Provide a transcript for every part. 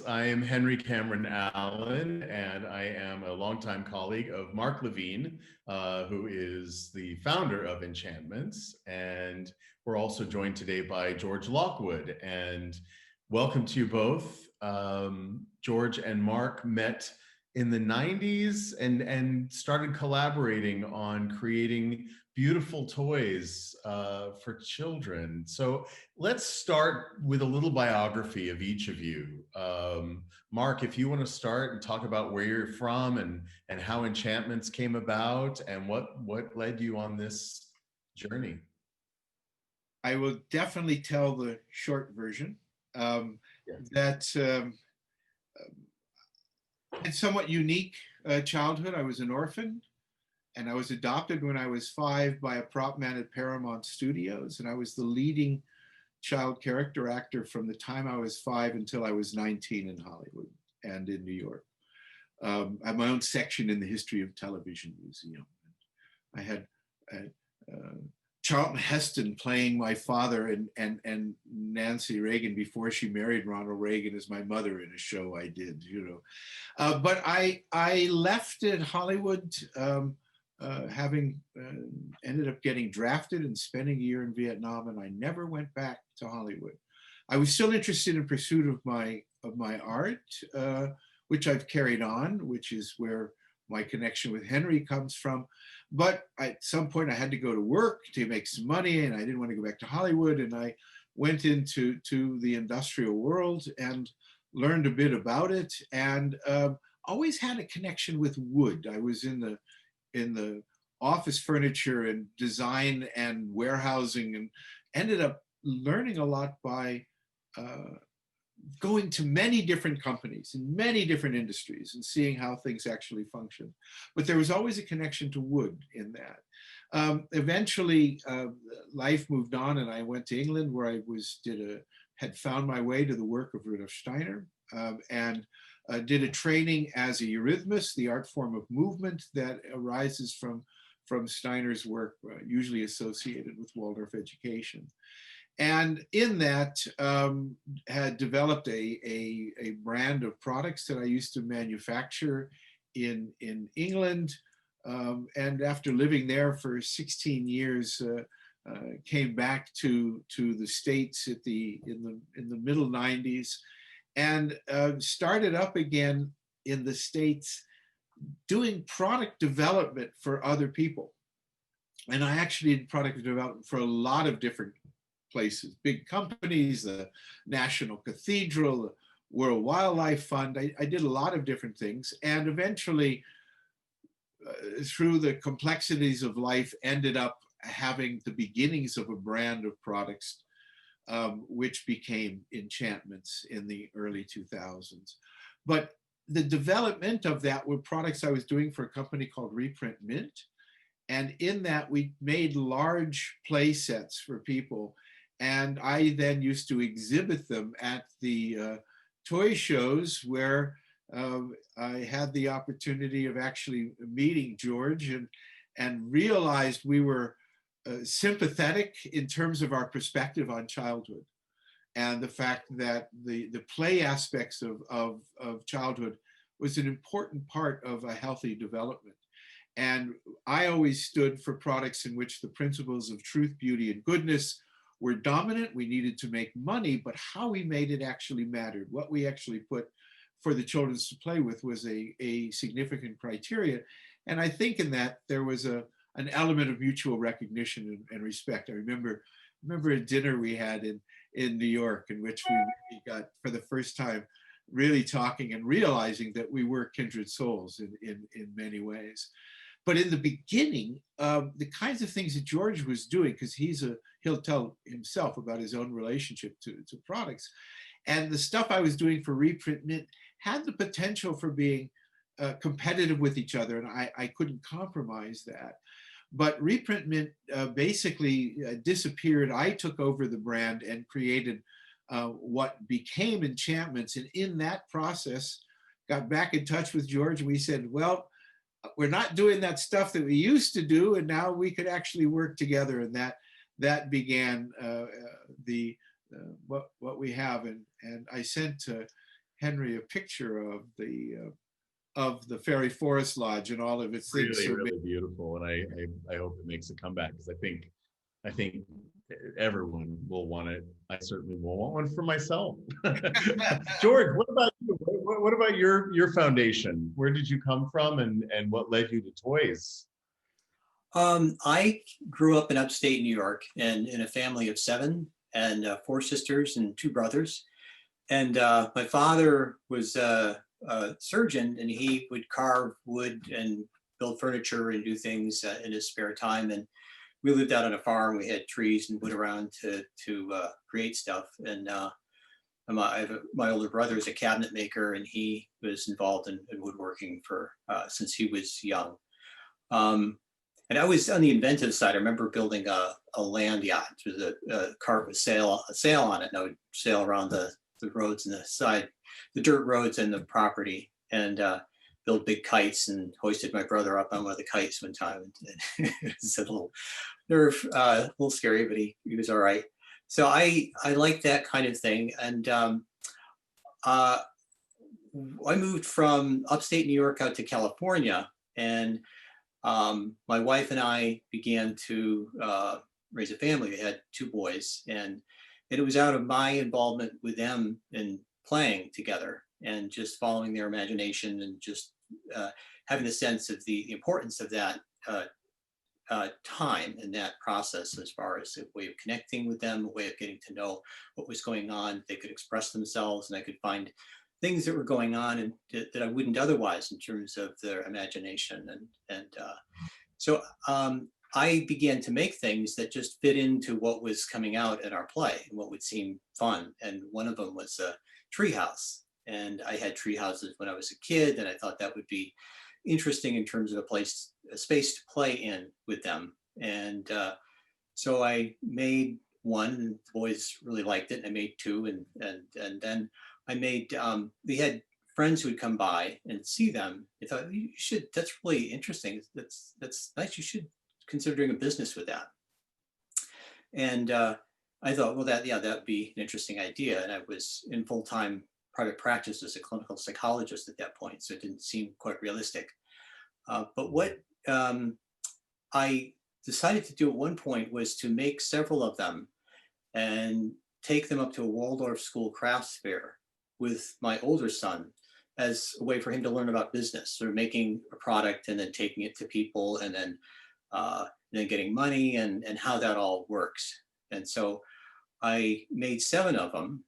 I am Henry Cameron Allen, and I am a longtime colleague of Mark Levene, who is the founder of Enchantmints. And we're also joined today by George Lockwood. And welcome to you both. George and Mark met in the 90s and started collaborating on creating beautiful toys for children. So let's start with a little biography of each of you. Mark, if you want to start and talk about where you're from and how Enchantments came about and what led you on this journey. I will definitely tell the short version. Yeah. That It's somewhat unique childhood. I was an orphan, and I was adopted when I was 5 by a prop man at Paramount Studios, and I was the leading child character actor from the time I was 5 until I was 19 in Hollywood and in New York. I have my own section in the History of Television Museum. I had Charlton Heston playing my father and Nancy Reagan before she married Ronald Reagan as my mother in a show I did, But I left at Hollywood having ended up getting drafted and spending a year in Vietnam, and I never went back to Hollywood. I was still interested in pursuit of my art, which I've carried on, which is where my connection with Henry comes from. But at some point I had to go to work to make some money, and I didn't want to go back to Hollywood. And I went into the industrial world and learned a bit about it, and always had a connection with wood. I was in the office furniture and design and warehousing, and ended up learning a lot by going to many different companies in many different industries and seeing how things actually function. But there was always a connection to wood in that. Eventually, life moved on, and I went to England, where I had found my way to the work of Rudolf Steiner, and did a training as a eurythmist, the art form of movement that arises from Steiner's work, usually associated with Waldorf education. And in that, had developed a brand of products that I used to manufacture in England. And after living there for 16 years, came back to the States in the middle 90s, and started up again in the States doing product development for other people. And I actually did product development for a lot of different places, big companies, the National Cathedral, the World Wildlife Fund. I did a lot of different things, and eventually, through the complexities of life, ended up having the beginnings of a brand of products, which became Enchantmints in the early 2000s. But the development of that were products I was doing for a company called Reprint Mint. And in that, we made large play sets for people. And I then used to exhibit them at the toy shows, where I had the opportunity of actually meeting George, and realized we were sympathetic in terms of our perspective on childhood, and the fact that the play aspects of childhood was an important part of a healthy development. And I always stood for products in which the principles of truth, beauty, and goodness were dominant. We needed to make money, but how we made it actually mattered. What we actually put for the children to play with was a significant criteria. And I think in that there was an element of mutual recognition and respect. I remember a dinner we had in New York, in which we really got, for the first time, really talking and realizing that we were kindred souls in many ways. But in the beginning, the kinds of things that George was doing, because he'll tell himself about his own relationship to products, and the stuff I was doing for Reprint Mint had the potential for being competitive with each other, and I couldn't compromise that. But Reprint Mint basically disappeared. I took over the brand and created what became Enchantments, and in that process, got back in touch with George, and we said, well, we're not doing that stuff that we used to do, and now we could actually work together, and that began what we have. And I sent Henry a picture of the Fairy Forest Lodge and all of its things. Really, So really beautiful, and I hope it makes a comeback, because I think everyone will want it. I certainly will want one for myself. George, what about you? What about your foundation? Where did you come from, and what led you to toys? I grew up in upstate New York and in a family of seven and four sisters and two brothers. And my father was a surgeon, and he would carve wood and build furniture and do things in his spare time. And we lived out on a farm. We had trees and wood around to create stuff. And my older brother is a cabinet maker, and he was involved in woodworking for since he was young. And I was on the inventive side. I remember building a land yacht. It was a cart with a sail on it, and I would sail around the roads and the dirt roads and the property, and build big kites, and hoisted my brother up on one of the kites one time. And it was a little a little scary, but he was all right. So I like that kind of thing. And I moved from upstate New York out to California, and my wife and I began to raise a family. We had two boys, and it was out of my involvement with them in playing together and just following their imagination, and just having a sense of the importance of that time and that process, as far as a way of connecting with them, a way of getting to know what was going on. They could express themselves, and I could find things that were going on and that I wouldn't otherwise, in terms of their imagination. So I began to make things that just fit into what was coming out in our play and what would seem fun. And one of them was a tree house. And I had tree houses when I was a kid, and I thought that would be interesting in terms of a space to play in with them. And so I made one, and the boys really liked it. And I made two, and then I made, we had friends who would come by and see them. I thought, you should, that's really interesting. That's nice. You should consider doing a business with that. And I thought, well, that'd be an interesting idea. And I was in full-time private practice as a clinical psychologist at that point, so it didn't seem quite realistic. But what I decided to do at one point was to make several of them and take them up to a Waldorf school crafts fair with my older son, as a way for him to learn about business, sort of making a product and then taking it to people, and then getting money, and how that all works. And so I made 7 of them,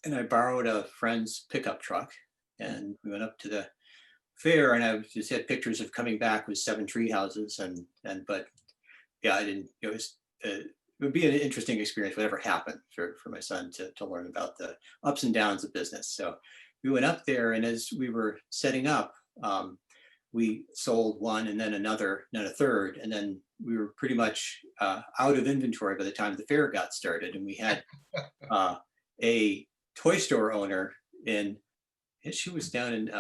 and I borrowed a friend's pickup truck, and we went up to the fair, and I just had pictures of coming back with 7 tree houses, but yeah, I didn't, it would be an interesting experience, whatever happened, for my son to learn about the ups and downs of business. So we went up there, and as we were setting up, we sold one, and then another, and then a third, and then we were pretty much out of inventory by the time the fair got started. And we had a toy store owner she was down in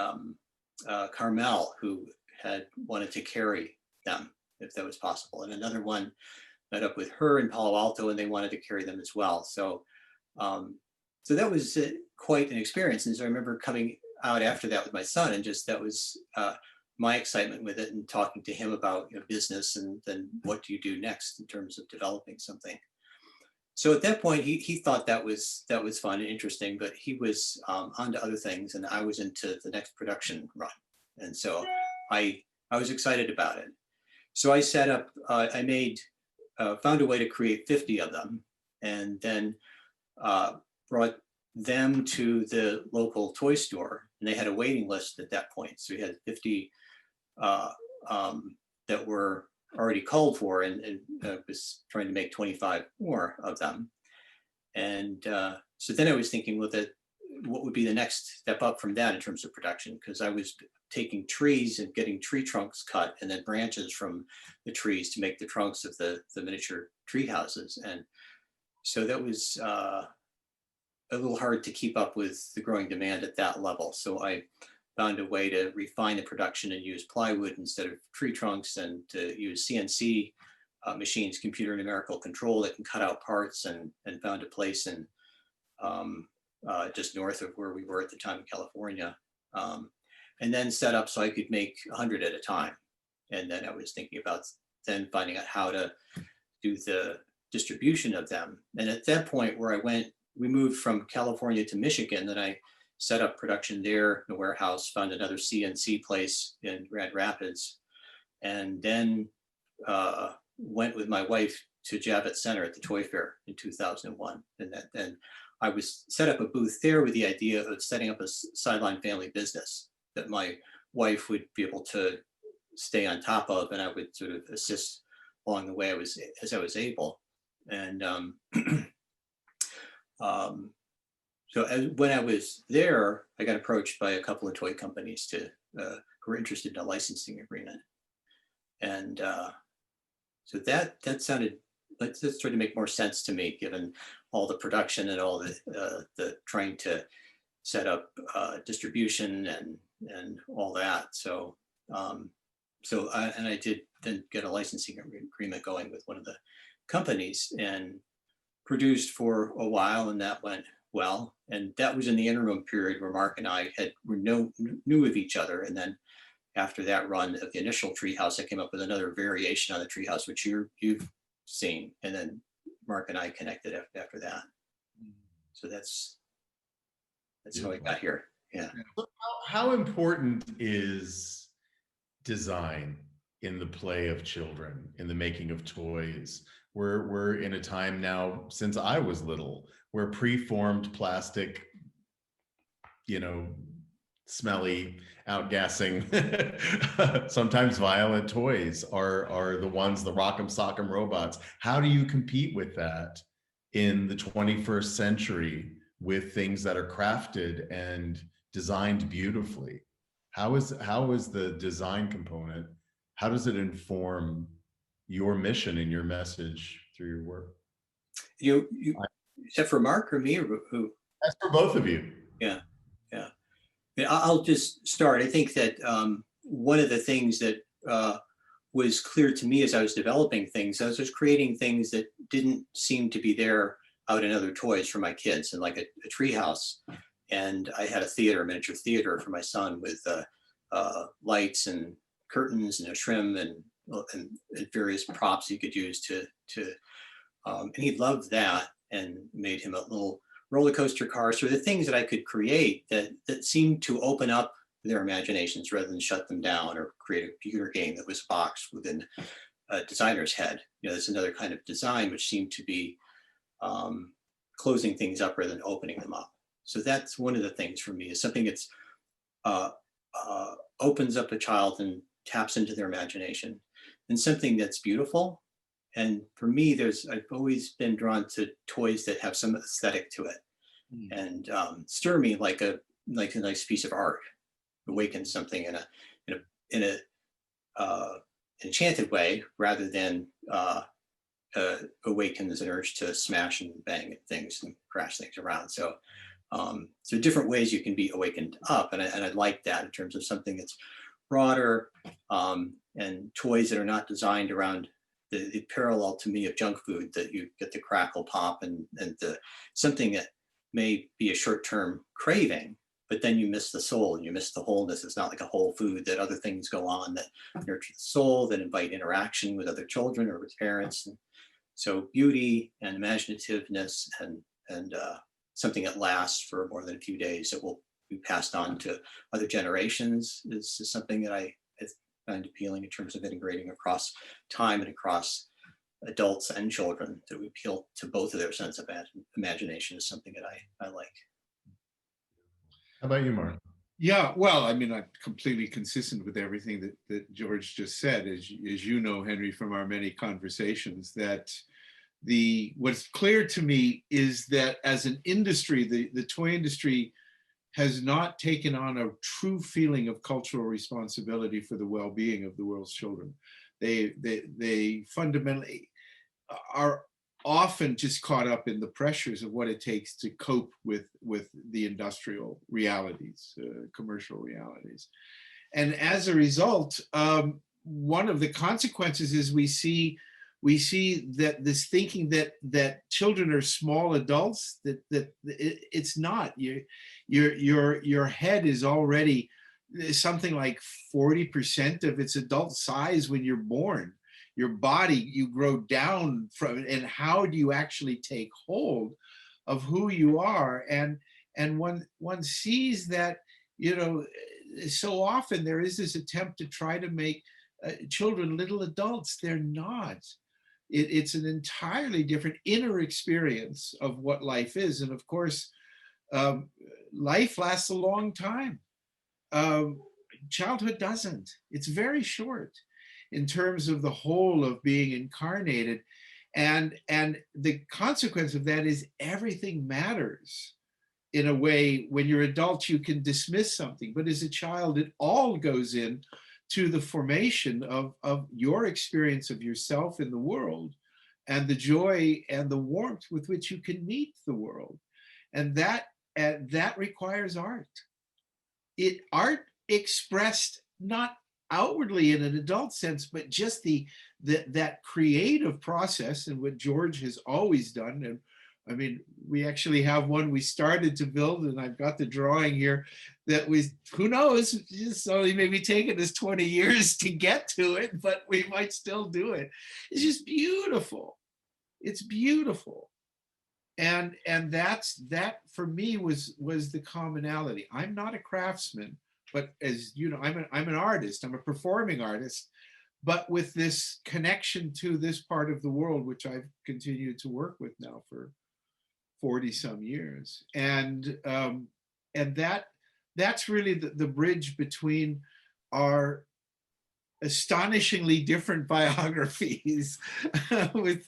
Carmel, who had wanted to carry them if that was possible, and another one met up with her in Palo Alto, and they wanted to carry them as well. So so that was quite an experience. And so I remember coming out after that with my son, and just that was my excitement with it, and talking to him about business, and then what do you do next in terms of developing something. So at that point, he thought that was fun and interesting, but he was onto other things, and I was into the next production run. And so I was excited about it. So I set up, found a way to create 50 of them, and then brought them to the local toy store, and they had a waiting list at that point. So we had 50 that were already called for, and was trying to make 25 more of them. And so then I was thinking, what would be the next step up from that in terms of production? Because I was taking trees and getting tree trunks cut, and then branches from the trees to make the trunks of the miniature tree houses. And so that was a little hard to keep up with the growing demand at that level. So I found a way to refine the production and use plywood instead of tree trunks, and to use CNC machines, computer numerical control, that can cut out parts, and found a place in just north of where we were at the time in California, and then set up so I could make 100 at a time. And then I was thinking about then finding out how to do the distribution of them. And at that point where we moved from California to Michigan, then I set up production there in the warehouse, found another CNC place in Grand Rapids, and then went with my wife to Javits Center at the Toy Fair in 2001. And then I was set up a booth there with the idea of setting up a sideline family business that my wife would be able to stay on top of, and I would sort of assist along the way as I was able. And when I was there, I got approached by a couple of toy companies who were interested in a licensing agreement. And so that started to make more sense to me, given all the production and all the trying to set up distribution and all that. So I did then get a licensing agreement going with one of the companies and produced for a while, and that went well. And that was in the interim period where Mark and I knew of each other. And then after that run of the initial treehouse, I came up with another variation on the treehouse, which you've seen. And then Mark and I connected after that. So that's how I got here. Yeah. How important is design in the play of children, in the making of toys? We're in a time now, since I was little, where preformed plastic, smelly, outgassing, sometimes violent toys are the ones, the rock'em sock'em robots. How do you compete with that in the 21st century with things that are crafted and designed beautifully? How is the design component, how does it inform your mission and your message through your work? You except for Mark or me, or who? That's for both of you. Yeah. I'll just start. I think that one of the things that was clear to me as I was developing things, I was just creating things that didn't seem to be there out in other toys for my kids, and like a treehouse. And I had a miniature theater for my son with lights and curtains and a trim and various props he could use and he loved that, and made him a little roller coaster car. So the things that I could create that seemed to open up their imaginations rather than shut them down, or create a computer game that was boxed within a designer's head. There's another kind of design which seemed to be closing things up rather than opening them up. So that's one of the things for me, is something that's opens up a child and taps into their imagination, and something that's beautiful. And for me, I've always been drawn to toys that have some aesthetic to it, and stir me like a nice piece of art, awaken something in a enchanted way, rather than awakens an urge to smash and bang at things and crash things around. So different ways you can be awakened up, and I like that in terms of something that's broader, and toys that are not designed around the parallel to me of junk food, that you get the crackle pop and something that may be a short-term craving, but then you miss the soul and you miss the wholeness. It's not like a whole food, that other things go on that nurture the soul, that invite interaction with other children or with parents. And so beauty and imaginativeness and something that lasts for more than a few days, that will be passed on to other generations, is something that I find appealing in terms of integrating across time and across adults and children, that we appeal to both of their sense of imagination, is something that I like. How about you, Mark? Yeah, well, I mean, I'm completely consistent with everything that George just said. As you know, Henry, from our many conversations, that what's clear to me is that as an industry, the toy industry has not taken on a true feeling of cultural responsibility for the well-being of the world's children. They fundamentally are often just caught up in the pressures of what it takes to cope with the industrial realities, commercial realities. And as a result, one of the consequences is we see we see that this thinking that children are small adults, it's not. Your head is already something like 40% of its adult size when you're born. Your body, you grow down from it, and how do you actually take hold of who you are? And one sees that, you know, so often there is this attempt to try to make children little adults. They're not. It's an entirely different inner experience of what life is. And of course, life lasts a long time. Childhood doesn't. It's very short in terms of the whole of being incarnated. And the consequence of that is everything matters. In a way, when you're adults, you can dismiss something, but as a child, it all goes in to the formation of your experience of yourself in the world, and the joy and the warmth with which you can meet the world. And that requires art. Art expressed not outwardly in an adult sense, but just that creative process, and what George has always done. And I mean, we actually have one we started to build, and I've got the drawing here that was, who knows, it's only maybe taken us 20 years to get to it, but we might still do it. It's just beautiful. It's beautiful. And that for me was the commonality. I'm not a craftsman, but as you know, I'm an artist, I'm a performing artist, but with this connection to this part of the world, which I've continued to work with now for 40 some years. And that's really the bridge between our astonishingly different biographies with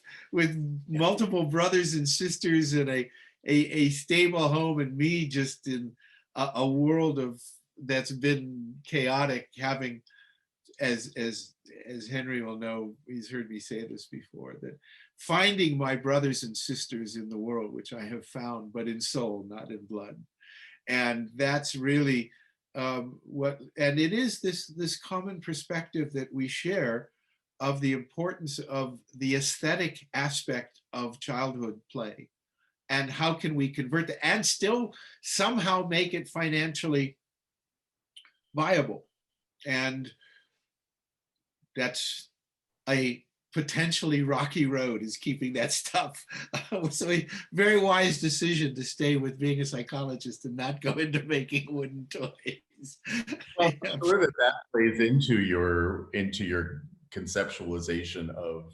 multiple brothers and sisters in a stable home, and me just in a world that's been chaotic, having, as Henry will know, he's heard me say this before, that finding my brothers and sisters in the world, which I have found, but in soul, not in blood. And that's really and it is this common perspective that we share of the importance of the aesthetic aspect of childhood play, and how can we convert that and still somehow make it financially viable. And that's a potentially rocky road, is keeping that stuff. So a very wise decision to stay with being a psychologist and not go into making wooden toys. Well, I'm sure that plays into your conceptualization of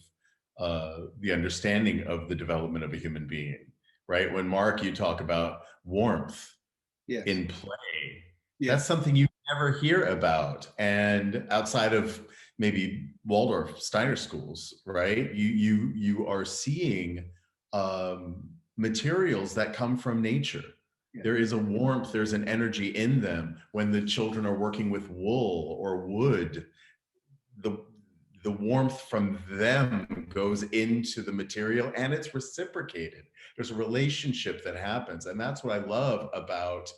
the understanding of the development of a human being, right? When Mark, you talk about warmth Yes. in play, Yes. that's something you never hear about, and outside of maybe Waldorf Steiner schools, right? You are seeing materials that come from nature. Yeah. There is a warmth, there's an energy in them. When the children are working with wool or wood, the warmth from them goes into the material, and it's reciprocated. There's a relationship that happens, and that's what I love about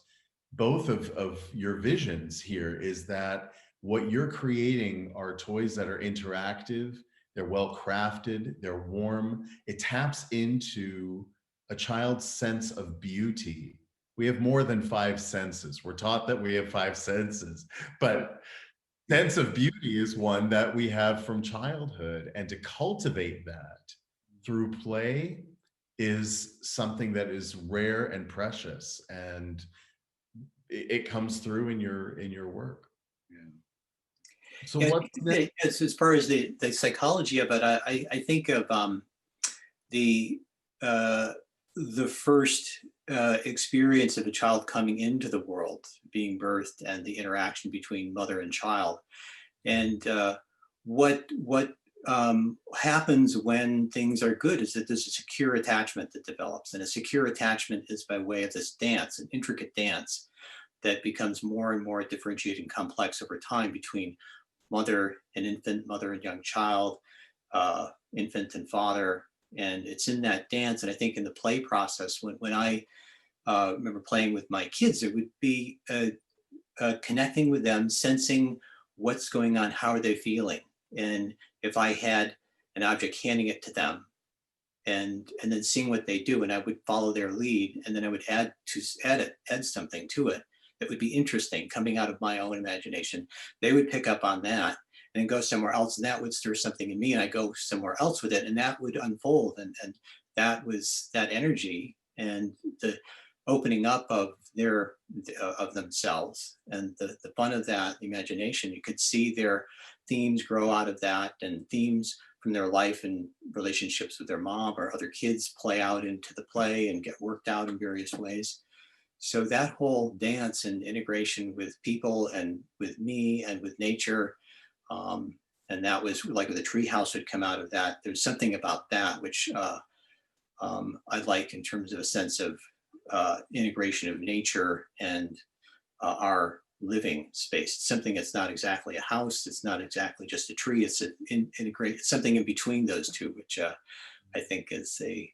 both of your visions here, is that what you're creating are toys that are interactive, they're well crafted, they're warm. It taps into a child's sense of beauty. We have more than 5 senses. We're taught that we have 5 senses, but sense of beauty is one that we have from childhood. And to cultivate that through play is something that is rare and precious. And it comes through in your work. Yeah. So yeah, what's next? as far as the psychology of it, I think of the first experience of a child coming into the world, being birthed, and the interaction between mother and child, and what happens when things are good is that there's a secure attachment that develops, and a secure attachment is by way of this dance, an intricate dance that becomes more and more differentiated and complex over time between mother and infant, mother and young child, infant and father. And it's in that dance. And I think in the play process, when I remember playing with my kids, it would be connecting with them, sensing what's going on, how are they feeling? And if I had an object, handing it to them, and then seeing what they do, and I would follow their lead, and then I would add something to it that would be interesting coming out of my own imagination. They would pick up on that and then go somewhere else, and that would stir something in me, and I go somewhere else with it, and that would unfold, and that was that energy and the opening up of their of themselves, and the fun of that, the imagination. You could see their themes grow out of that, and themes from their life and relationships with their mom or other kids play out into the play and get worked out in various ways. So that whole dance and integration with people and with me and with nature, and that was like the tree house would come out of that. There's something about that which I like in terms of a sense of integration of nature and our living space. It's something that's not exactly a house. It's not exactly just a tree. It's something in between those two, which I think is a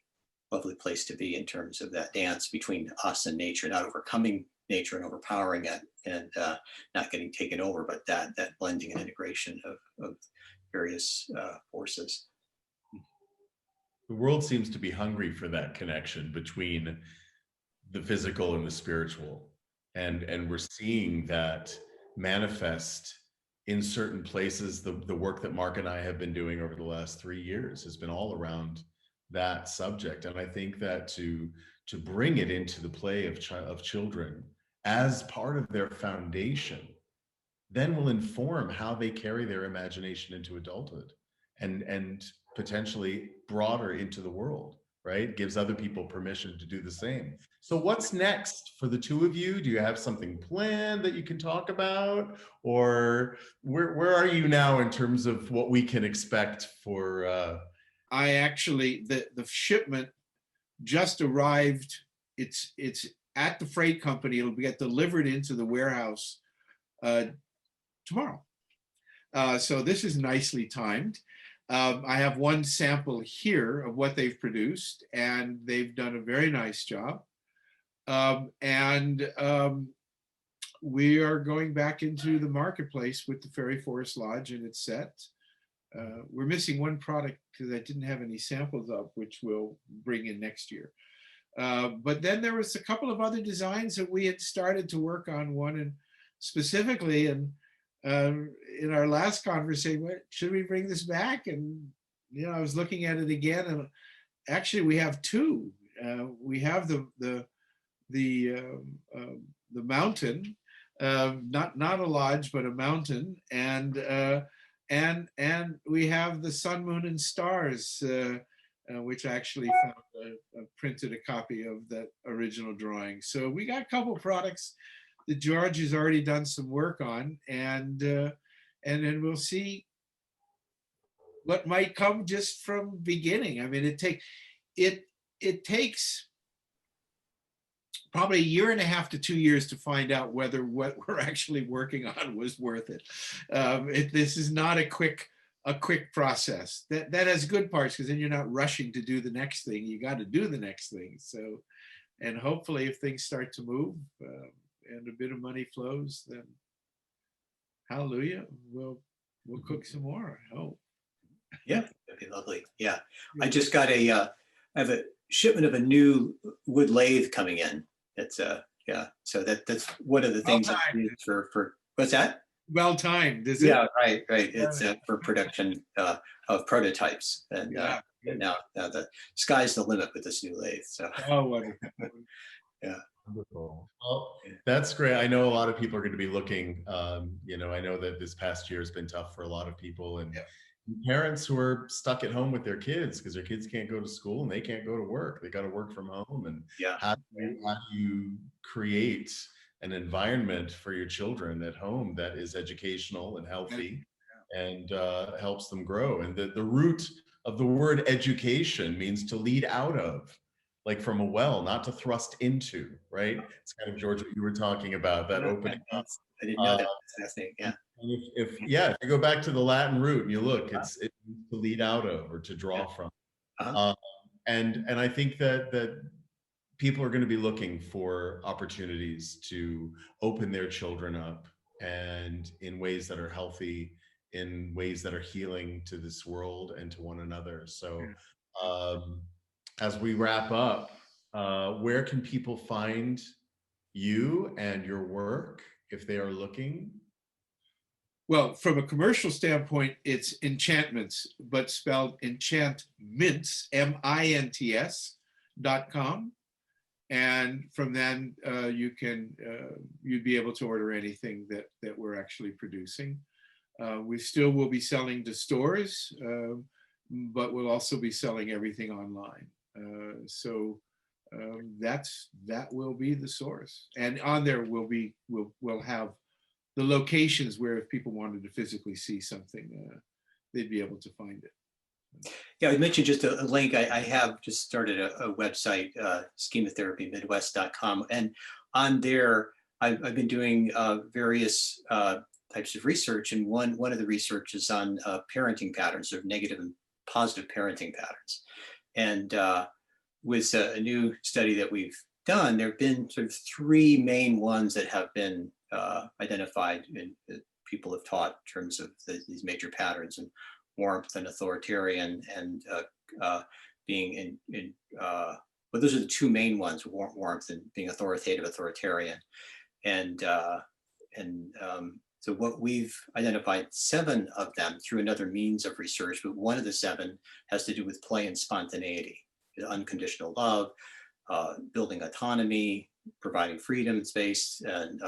lovely place to be in terms of that dance between us and nature, not overcoming nature and overpowering it, and not getting taken over, but that blending and integration of various forces. The world seems to be hungry for that connection between the physical and the spiritual. And we're seeing that manifest in certain places. The work that Mark and I have been doing over the last 3 years has been all around that subject. And I think that to bring it into the play of children as part of their foundation, then will inform how they carry their imagination into adulthood and potentially broader into the world, right? Gives other people permission to do the same. So what's next for the two of you? Do you have something planned that you can talk about? Or where are you now in terms of what we can expect for... I actually, the shipment just arrived. It's at the freight company. It'll get delivered into the warehouse tomorrow. So this is nicely timed. I have one sample here of what they've produced, and they've done a very nice job. We are going back into the marketplace with the Fairy Forest Lodge and its set. We're missing one product because I didn't have any samples of, which we'll bring in next year. But then there was a couple of other designs that we had started to work on, one and specifically, and in our last conversation, should we bring this back? And I was looking at it again, and actually we have two. We have the mountain, not a lodge, but a mountain, and we have the sun, moon, and stars, which I actually found printed a copy of that original drawing. So we got a couple products that George has already done some work on, and then we'll see what might come just from beginning. I mean, it takes probably 1.5 to 2 years to find out whether what we're actually working on was worth it. This is not a quick process. That has good parts, because then you're not rushing to do the next thing. You got to do the next thing. So, and hopefully, if things start to move and a bit of money flows, then hallelujah, we'll cook some more. I hope. Yeah, that'd be lovely. Yeah, I just got I have a shipment of a new wood lathe coming in. It's yeah, so that's one of the things I use for what's that? Well timed, is it? Yeah, right. It's for production of prototypes, and now the sky's the limit with this new lathe. So oh, wonderful. Yeah. Wonderful. Well, that's great. I know a lot of people are going to be looking. I know that this past year has been tough for a lot of people, and parents who are stuck at home with their kids because their kids can't go to school and they can't go to work. They got to work from home. And how do you create an environment for your children at home that is educational and healthy and helps them grow? And the root of the word education means to lead out of, like from a well, not to thrust into, right? It's kind of, George, what you were talking about, that opening up. I didn't know that. That's fascinating. Yeah. If you go back to the Latin root and you look, it's to lead out of or to draw from. And I think that people are going to be looking for opportunities to open their children up and in ways that are healthy in ways that are healing to this world and to one another. So Yeah. as we wrap up, where can people find you and your work if they are looking? Well, from a commercial standpoint, it's Enchantmints, but spelled Enchantmints, MINTS.com. And from then you'd be able to order anything that we're actually producing. We still will be selling to stores, but we'll also be selling everything online. So that will be the source. And on there we'll have the locations where if people wanted to physically see something, they'd be able to find it. Yeah, I mentioned just a link. I have just started a website, schematherapymidwest.com. And on there, I've been doing various types of research. And one of the research is on parenting patterns, sort of negative and positive parenting patterns. And with a new study that we've done, there have been sort of three main ones that have been identified and people have taught in terms of these major patterns, and warmth and authoritarian, and being well, those are the two main ones: warmth and being authoritative, authoritarian. And so what we've identified 7 of them through another means of research, but one of the 7 has to do with play and spontaneity, unconditional love, building autonomy, providing freedom, space, and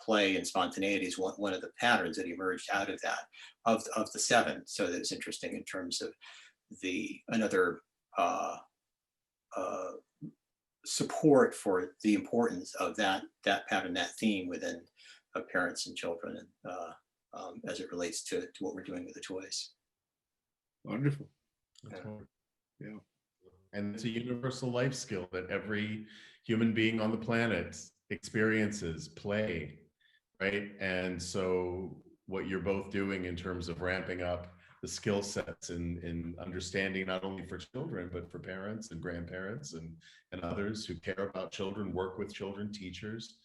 play and spontaneity is one of the patterns that emerged out of that, of the 7. So that's interesting in terms of another support for the importance of that pattern, that theme within parents and children, and as it relates to what we're doing with the toys. Wonderful. Yeah. And it's a universal life skill that every human being on the planet experiences: play, right? And so what you're both doing in terms of ramping up the skill sets in understanding, not only for children, but for parents and grandparents and others who care about children, work with children, teachers.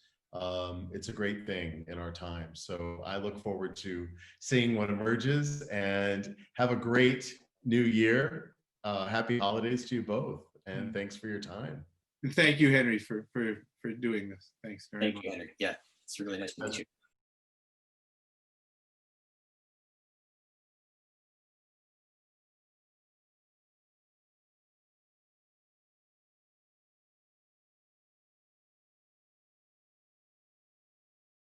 It's a great thing in our time. So I look forward to seeing what emerges, and have a great new year. Happy holidays to you both. And thanks for your time. And thank you, Henry, for doing this. Thanks very much. Thank you, Henry. Yeah, it's really nice to meet you.